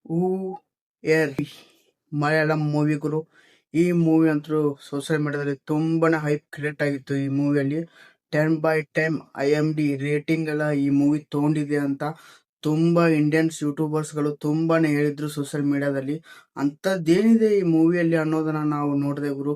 ಹೂ air Malayalam movie ಗುರು. ಈ movie ಅಂತೂ social ಮೀಡಿಯಾದಲ್ಲಿ ತುಂಬಾನೇ ಹೈಪ್ ಕ್ರಿಯೇಟ್ ಆಗಿತ್ತು. ಈ ಮೂವಿಯಲ್ಲಿ 10/10 IMD ರೇಟಿಂಗ್ ಎಲ್ಲ ಈ ಮೂವಿ ತಗೊಂಡಿದೆ ಅಂತ ತುಂಬಾ ಇಂಡಿಯನ್ಸ್ ಯೂಟ್ಯೂಬರ್ಸ್ಗಳು ತುಂಬಾನೇ ಹೇಳಿದ್ರು ಸೋಷಿಯಲ್ ಮೀಡಿಯಾದಲ್ಲಿ. ಅಂಥದ್ದೇನಿದೆ ಈ ಮೂವಿಯಲ್ಲಿ ಅನ್ನೋದನ್ನ ನಾವು ನೋಡಿದೆ ಗುರು.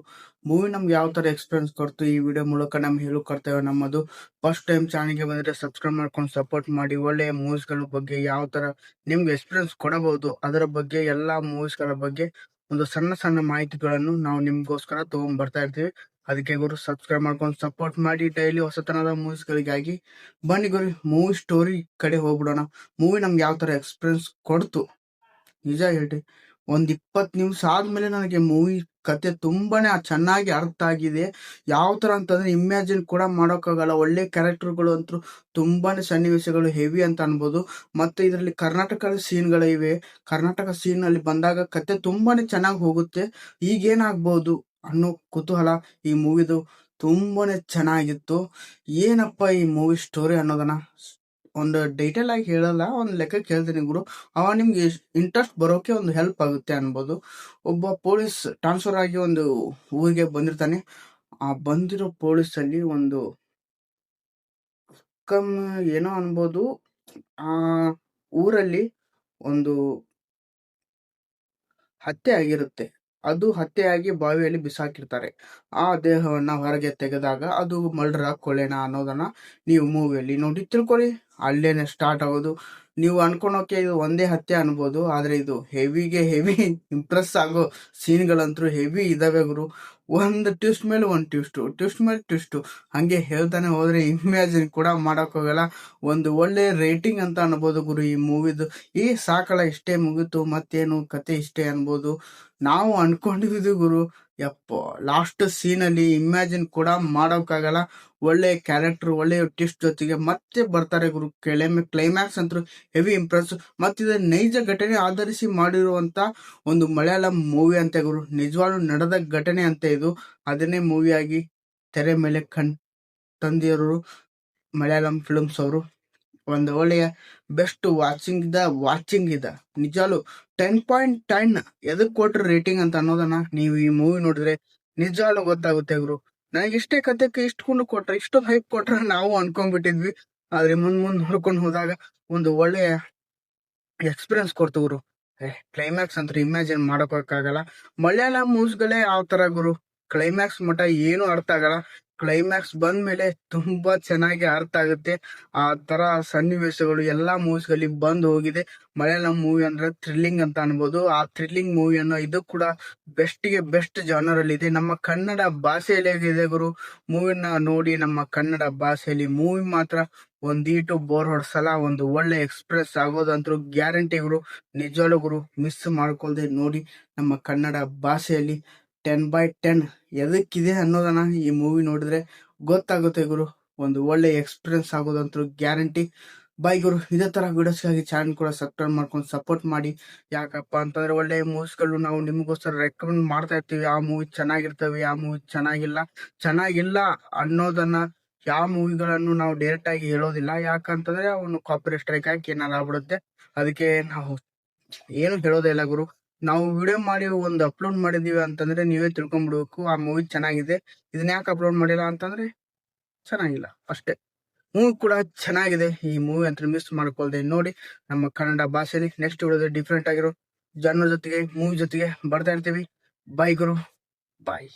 ಮೂವಿ ನಮ್ಗೆ ಯಾವ ತರ ಎಕ್ಸ್ಪೀರಿಯನ್ಸ್ ಕೊಡ್ತು ಈ ವಿಡಿಯೋ ಮೂಲಕ ನಮ್ಗೆ ಹೇಳೋಕರ್ತೇವೆ. ನಮ್ಮದು ಫಸ್ಟ್ ಟೈಮ್ ಚಾನಲ್ಗೆ ಬಂದ್ರೆ ಸಬ್ಸ್ಕ್ರೈಬ್ ಮಾಡ್ಕೊಂಡು ಸಪೋರ್ಟ್ ಮಾಡಿ. ಒಳ್ಳೆಯ ಮೂವೀಸ್ಗಳ ಬಗ್ಗೆ ಯಾವ ತರ ನಿಮ್ಗೆ ಎಕ್ಸ್ಪೀರಿಯನ್ಸ್ ಕೊಡಬಹುದು ಅದರ ಬಗ್ಗೆ ಎಲ್ಲಾ ಮೂವೀಸ್ಗಳ ಬಗ್ಗೆ ಒಂದು ಸಣ್ಣ ಸಣ್ಣ ಮಾಹಿತಿಗಳನ್ನು ನಾವು ನಿಮ್ಗೋಸ್ಕರ ತಗೊಂಡ್ ಬರ್ತಾ ಇರ್ತೀವಿ. ಅದಕ್ಕೆ ಗುರು ಸಬ್ಸ್ಕ್ರೈಬ್ ಮಾಡ್ಕೊಂಡು ಸಪೋರ್ಟ್ ಮಾಡಿ. ಡೈಲಿ ಹೊಸತನದ ಮೂವೀಸ್ಗಳಿಗಾಗಿ ಬನ್ನಿ ಗುರು, ಮೂವಿ ಸ್ಟೋರಿ ಕಡೆ ಹೋಗ್ಬಿಡೋಣ. ಮೂವಿ ನಮ್ಗೆ ಯಾವ ತರ ಎಕ್ಸ್ಪೀರಿಯನ್ಸ್ ಕೊಡ್ತು ನಿಜ ಹೇಳ್ರಿ. 20 ನಿಮಿಷ ಆದ್ಮೇಲೆ ನನಗೆ ಮೂವಿ ಕತೆ ತುಂಬಾನೇ ಚೆನ್ನಾಗಿ ಅರ್ಥ ಆಗಿದೆ. ಯಾವ ತರ ಅಂತಂದ್ರೆ ಇಮ್ಯಾಜಿನ್ ಕೂಡ ಮಾಡೋಕ್ಕಾಗಲ್ಲ. ಒಳ್ಳೆ ಕ್ಯಾರೆಕ್ಟರ್ಗಳು ಅಂತೂ ತುಂಬಾನೇ ಸನ್ನಿವೇಶಗಳು ಹೆವಿ ಅಂತ ಅನ್ಬೋದು. ಮತ್ತೆ ಇದರಲ್ಲಿ ಕರ್ನಾಟಕದ ಸೀನ್ಗಳು ಇವೆ. ಕರ್ನಾಟಕ ಸೀನ್ ಅಲ್ಲಿ ಬಂದಾಗ ಕತೆ ತುಂಬಾನೇ ಚೆನ್ನಾಗಿ ಹೋಗುತ್ತೆ. ಈಗೇನಾಗ್ಬಹುದು ಅನ್ನೋ ಕುತೂಹಲ ಈ ಮೂವಿದು ತುಂಬಾನೇ ಚೆನ್ನಾಗಿತ್ತು. ಏನಪ್ಪ ಈ ಮೂವಿ ಸ್ಟೋರಿ ಅನ್ನೋದನ್ನ ಒಂದು ಡೀಟೇಲ್ ಆಗಿ ಹೇಳಲ್ಲ, ಒಂದು ಲೆಕ್ಕಕ್ಕೆ ಹೇಳ್ತೀನಿ ಗುರು. ಅವ ನಿಮ್ಗೆ ಇಂಟ್ರೆಸ್ಟ್ ಬರೋಕೆ ಒಂದು ಹೆಲ್ಪ್ ಆಗುತ್ತೆ ಅನ್ಬೋದು. ಒಬ್ಬ ಪೊಲೀಸ್ ಟ್ರಾನ್ಸ್ಫರ್ ಆಗಿ ಒಂದು ಊರಿಗೆ ಬಂದಿರ್ತಾನೆ. ಆ ಬಂದಿರೋ ಪೊಲೀಸ್ ಅಲ್ಲಿ ಒಂದು ಕಮ್ ಏನೋ ಅನ್ಬೋದು, ಆ ಊರಲ್ಲಿ ಒಂದು ಹತ್ಯೆ ಆಗಿರುತ್ತೆ. ಅದು ಹತ್ಯೆಯಾಗಿ ಬಾವಿಯಲ್ಲಿ ಬಿಸಾಕಿರ್ತಾರೆ. ಆ ದೇಹವನ್ನ ಹೊರಗೆ ತೆಗೆದಾಗ ಅದು ಮರ್ಡರ್ ಕೊಲೆನಾ ಅನ್ನೋದನ್ನ ನೀವು ಮೂವಿಯಲ್ಲಿ ನೋಡಿ ತಿಳ್ಕೊಳ್ಳಿ. ಅಲ್ಲೇನೆ ಸ್ಟಾರ್ಟ್ ಆಗೋದು. ನೀವು ಅನ್ಕೊಳೋಕೆ ಇದು ಒಂದೇ ಹತ್ಯೆ ಅನ್ಬೋದು, ಆದ್ರೆ ಇದು ಹೆವಿಗೆ ಹೆವಿ ಇಂಪ್ರೆಸ್ ಆಗೋ ಸೀನ್ಗಳಂತೂ ಹೆವಿ ಇದಾವೆ ಗುರು. ಒಂದು ಟ್ವಿಸ್ಟ್ ಮೇಲೆ ಒಂದು ಟ್ವಿಸ್ಟ್ ಮೇಲೆ ಟ್ವಿಸ್ಟ್ ಹಂಗೆ ಹೇಳ್ತಾನೆ ಹೋದ್ರೆ ಇಮ್ಯಾಜಿನ್ ಕೂಡ ಹೋಗಲ್ಲ. ಒಂದು ಒಳ್ಳೆ ರೇಟಿಂಗ್ ಅಂತ ಅನ್ಬೋದು ಗುರು ಈ ಮೂವಿದು. ಈ ಸಾಕಲ್ಲ, ಇಷ್ಟೇ ಮುಗಿತು ಮತ್ತೇನು ಕತೆ ಇಷ್ಟೇ ಅನ್ಬೋದು. ನಾವು ಅನ್ಕೊಂಡಿದ್ವಿ ಗುರು, ಯಪ್ಪ ಲಾಸ್ಟ್ ಸೀನ್ ಅಲ್ಲಿ ಇಮ್ಯಾಜಿನ್ ಕೂಡ ಮಾಡೋಕ್ಕಾಗಲ್ಲ. ಒಳ್ಳೆ ಕ್ಯಾರೆಕ್ಟರ್ ಒಳ್ಳೆ ಟ್ವಿಸ್ಟ್ ಜೊತೆಗೆ ಮತ್ತೆ ಬರ್ತಾರೆ ಗುರು. ಕ್ಲೈಮ್ಯಾಕ್ಸ್ ಅಂತೂ ಹೆವಿ ಇಂಪ್ರೆಸ್. ಮತ್ತಿದ ನೈಜ ಘಟನೆ ಆಧರಿಸಿ ಮಾಡಿರುವಂತ ಒಂದು ಮಲಯಾಳಂ ಮೂವಿ ಅಂತೆ ಗುರು. ನಿಜವಾಗ್ಲೂ ನಡೆದ ಘಟನೆ ಅಂತೆ ಇದು. ಅದನ್ನೇ ಮೂವಿಯಾಗಿ ತೆರೆ ಮೇಲೆ ತಂದಿರೋರು ಮಲಯಾಳಂ ಫಿಲ್ಮ್ಸ್ ಅವರು. ಒಂದು ಒಳ್ಳೆಯ ಬೆಸ್ಟ್ ವಾಚಿಂಗ್ ಇದ ನಿಜಾಲು 10/10 ಎದಕ್ ಕೊಟ್ರ ರೇಟಿಂಗ್ ಅಂತ ಅನ್ನೋದನ್ನ ನೀವು ಈ ಮೂವಿ ನೋಡಿದ್ರೆ ನಿಜಾಲು ಗೊತ್ತಾಗುತ್ತೆ ಗುರು. ನನಗೆ ಇಷ್ಟೇ ಕಥೆಗೆ ಇಷ್ಟೊಂದು ಕೊಟ್ರ, ಇಷ್ಟೊಂದು ಹೈಪ್ ಕೊಟ್ರ ನಾವು ಅನ್ಕೊಂಡ್ಬಿಟ್ಟಿದ್ವಿ. ಆದ್ರೆ ಮುಂದ್ ನೋಡ್ಕೊಂಡು ಹೋದಾಗ ಒಂದು ಒಳ್ಳೆಯ ಎಕ್ಸ್ಪೀರಿಯನ್ಸ್ ಕೊಡ್ತು ಗುರು. ಕ್ಲೈಮ್ಯಾಕ್ಸ್ ಅಂತ ಇಮ್ಯಾಜಿನ್ ಮಾಡೋಕ್ಕಾಗಲ್ಲ. ಮಲಯಾಳ ಮೂವ್ಸ್ಗಳೇ ಯಾವ ತರ ಗುರು, ಕ್ಲೈಮ್ಯಾಕ್ಸ್ ಮಟ್ಟ ಏನು ಅರ್ಥ ಆಗಲ್ಲ. ಕ್ಲೈಮ್ಯಾಕ್ಸ್ ಬಂದ್ಮೇಲೆ ತುಂಬಾ ಚೆನ್ನಾಗಿ ಅರ್ಥ ಆಗುತ್ತೆ. ಆ ತರ ಸನ್ನಿವೇಶಗಳು ಎಲ್ಲಾ ಮೂವೀಸ್ಗಳಲ್ಲಿ ಬಂದು ಹೋಗಿದೆ. ಮಲಯಾಳಂ ಮೂವಿ ಅಂದ್ರೆ ಥ್ರಿಲ್ಲಿಂಗ್ ಅಂತ ಅನ್ಬೋದು. ಆ ಥ್ರಿಲ್ಲಿಂಗ್ ಮೂವಿಯನ್ನು ಇದು ಕೂಡ ಬೆಸ್ಟ್ ಜಾನರ್ ಅಲ್ಲಿ ಇದೆ. ನಮ್ಮ ಕನ್ನಡ ಭಾಷೆಯಲ್ಲಿ ಇದೆ ಗುರು. ಮೂವಿನ ನೋಡಿ ನಮ್ಮ ಕನ್ನಡ ಭಾಷೆಯಲ್ಲಿ ಮೂವಿ ಮಾತ್ರ ಒಂದೀಟು ಬೋರ್ ಹೊಡ್ಸಲ್ಲ. ಒಂದು ಒಳ್ಳೆ ಎಕ್ಸ್ಪ್ರೆಸ್ ಆಗೋದಂತೂ ಗ್ಯಾರಂಟಿ ಗುರು. ನಿಜವಾಗ್ಲೂ ಗುರು ಮಿಸ್ ಮಾಡ್ಕೊಳ್ದೆ ನೋಡಿ ನಮ್ಮ ಕನ್ನಡ ಭಾಷೆಯಲ್ಲಿ 10/10 ಎದಕ್ಕಿದೆ ಅನ್ನೋದನ್ನ ಈ ಮೂವಿ ನೋಡಿದ್ರೆ ಗೊತ್ತಾಗುತ್ತೆ ಗುರು. ಒಂದು ಒಳ್ಳೆ ಎಕ್ಸ್ಪೀರಿಯನ್ಸ್ ಆಗೋದಂತೂ ಗ್ಯಾರಂಟಿ. ಬಾಯ್ ಗುರು, ಇದೇ ತರ ವಿಡಿಯೋಸ್ಗಾಗಿ ಚಾನಲ್ ಕೂಡ ಸಬ್ಸ್ಕ್ರೈಬ್ ಮಾಡ್ಕೊಂಡು ಸಪೋರ್ಟ್ ಮಾಡಿ. ಯಾಕಪ್ಪ ಅಂತಂದ್ರೆ ಒಳ್ಳೆ ಮೂವೀಸ್ಗಳು ನಾವು ನಿಮಗೋಸ್ಕರ ರೆಕಮೆಂಡ್ ಮಾಡ್ತಾ ಇರ್ತೀವಿ. ಆ ಮೂವಿ ಚೆನ್ನಾಗಿರ್ತವೆ, ಆ ಮೂವಿ ಚೆನ್ನಾಗಿಲ್ಲ ಅನ್ನೋದನ್ನ ಯಾವ ಮೂವಿಗಳನ್ನು ನಾವು ಡೈರೆಕ್ಟ್ ಆಗಿ ಹೇಳೋದಿಲ್ಲ. ಯಾಕಂತಂದ್ರೆ ಅವನು ಕಾಪಿರೈಟ್ ಸ್ಟ್ರೈಕ್ ಹಾಕಿ ಏನಾದ್ರು ಆಗ್ಬಿಡುತ್ತೆ. ಅದಕ್ಕೆ ನಾವು ಏನು ಹೇಳೋದೇ ಇಲ್ಲ ಗುರು. ನಾವು ವಿಡಿಯೋ ಮಾಡಿ ಒಂದು ಅಪ್ಲೋಡ್ ಮಾಡಿದೀವಿ ಅಂತಂದ್ರೆ ನೀವೇ ತಿಳ್ಕೊಂಡ್ಬಿಡ್ಬೇಕು ಆ ಮೂವಿ ಚೆನ್ನಾಗಿದೆ. ಇದನ್ನ ಯಾಕೆ ಅಪ್ಲೋಡ್ ಮಾಡಿಲ್ಲ ಅಂತಂದ್ರೆ ಚೆನ್ನಾಗಿಲ್ಲ ಅಷ್ಟೇ. ಮೂವಿ ಕೂಡ ಚೆನ್ನಾಗಿದೆ. ಈ ಮೂವಿ ಅಂತ ಮಿಸ್ ಮಾಡ್ಕೊಳ್ದೆ ನೋಡಿ ನಮ್ಮ ಕನ್ನಡ ಭಾಷೆಯಲ್ಲಿ ನೆಕ್ಸ್ಟ್ ವಿಡಿಯೋದಲ್ಲಿ ಡಿಫ್ರೆಂಟ್ ಆಗಿರೋ ಜನರ ಜೊತೆಗೆ ಮೂವಿ ಜೊತೆಗೆ ಬರ್ತಾ ಇರ್ತೀವಿ. ಬಾಯ್ ಗುರು, ಬಾಯ್.